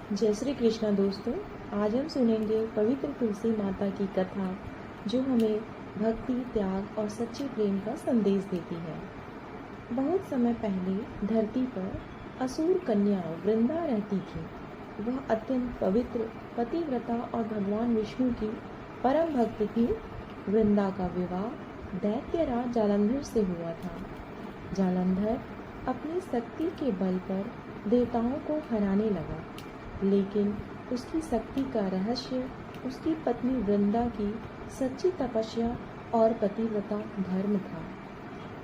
जय श्री कृष्णा दोस्तों। आज हम सुनेंगे पवित्र तुलसी माता की कथा जो हमें भक्ति, त्याग और सच्चे प्रेम का संदेश देती है। बहुत समय पहले धरती पर असुर कन्या वृंदा रहती थी। वह अत्यंत पवित्र, पतिव्रता और भगवान विष्णु की परम भक्त थी। वृंदा का विवाह दैत्यराज जालंधर से हुआ था। जालंधर अपनी शक्ति के बल पर देवताओं को हराने लगा, लेकिन उसकी शक्ति का रहस्य उसकी पत्नी वृंदा की सच्ची तपस्या और पतिव्रता धर्म था।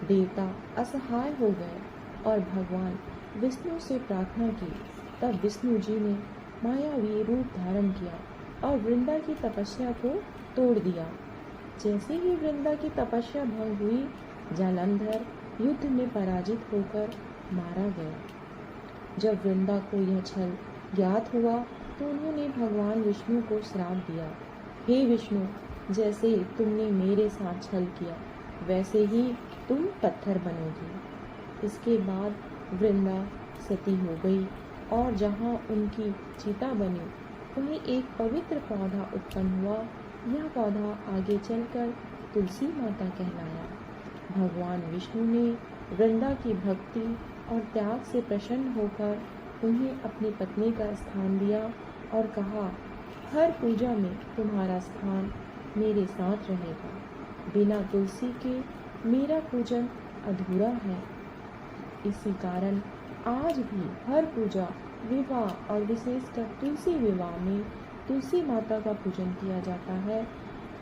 देवता असहाय हो गए और भगवान विष्णु से प्रार्थना की। तब विष्णु जी ने मायावी रूप धारण किया और वृंदा की तपस्या को तोड़ दिया। जैसे ही वृंदा की तपस्या भंग हुई, जालंधर युद्ध में पराजित होकर मारा गया। जब वृंदा को यह छल ज्ञात हुआ तो उन्होंने भगवान विष्णु को श्राप दिया, हे विष्णु, जैसे तुमने मेरे साथ छल किया वैसे ही तुम पत्थर बनोगी। इसके बाद वृंदा सती हो गई और जहाँ उनकी चिता बनी वहीं एक पवित्र पौधा उत्पन्न हुआ। यह पौधा आगे चलकर तुलसी माता कहलाया। भगवान विष्णु ने वृंदा की भक्ति और त्याग से प्रसन्न होकर उन्हें अपनी पत्नी का स्थान दिया और कहा, हर पूजा में तुम्हारा स्थान मेरे साथ रहेगा। बिना तुलसी के मेरा पूजन अधूरा है। इसी कारण आज भी हर पूजा, विवाह और विशेषकर तुलसी विवाह में तुलसी माता का पूजन किया जाता है।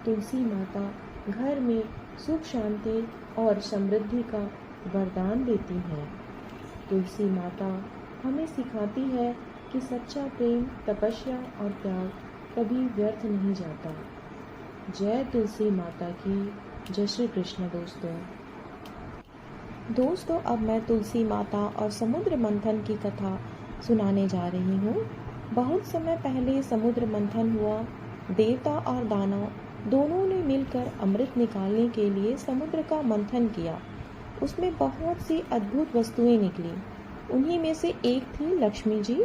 तुलसी माता घर में सुख, शांति और समृद्धि का वरदान देती हैं। तुलसी माता हमें सिखाती है कि सच्चा प्रेम, तपस्या और त्याग कभी व्यर्थ नहीं जाता। जय तुलसी माता की। जय श्री कृष्ण दोस्तों, अब मैं तुलसी माता और समुद्र मंथन की कथा सुनाने जा रही हूँ। बहुत समय पहले समुद्र मंथन हुआ। देवता और दानव दोनों ने मिलकर अमृत निकालने के लिए समुद्र का मंथन किया। उसमें बहुत सी अद्भुत वस्तुएं निकली। उन्हीं में से एक थी लक्ष्मी जी।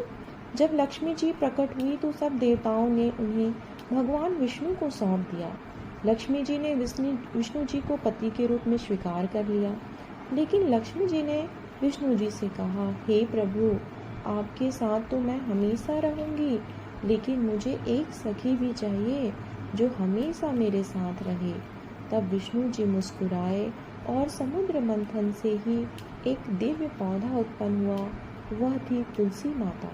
जब लक्ष्मी जी प्रकट हुई तो सब देवताओं ने उन्हें भगवान विष्णु को सौंप दिया। लक्ष्मी जी ने विष्णु जी को पति के रूप में स्वीकार कर लिया, लेकिन लक्ष्मी जी ने विष्णु जी से कहा, हे प्रभु, आपके साथ तो मैं हमेशा रहूंगी, लेकिन मुझे एक सखी भी चाहिए जो हमेशा मेरे साथ रहे। तब विष्णु जी मुस्कुराए और समुद्र मंथन से ही एक दिव्य पौधा उत्पन्न हुआ। वह थी तुलसी माता।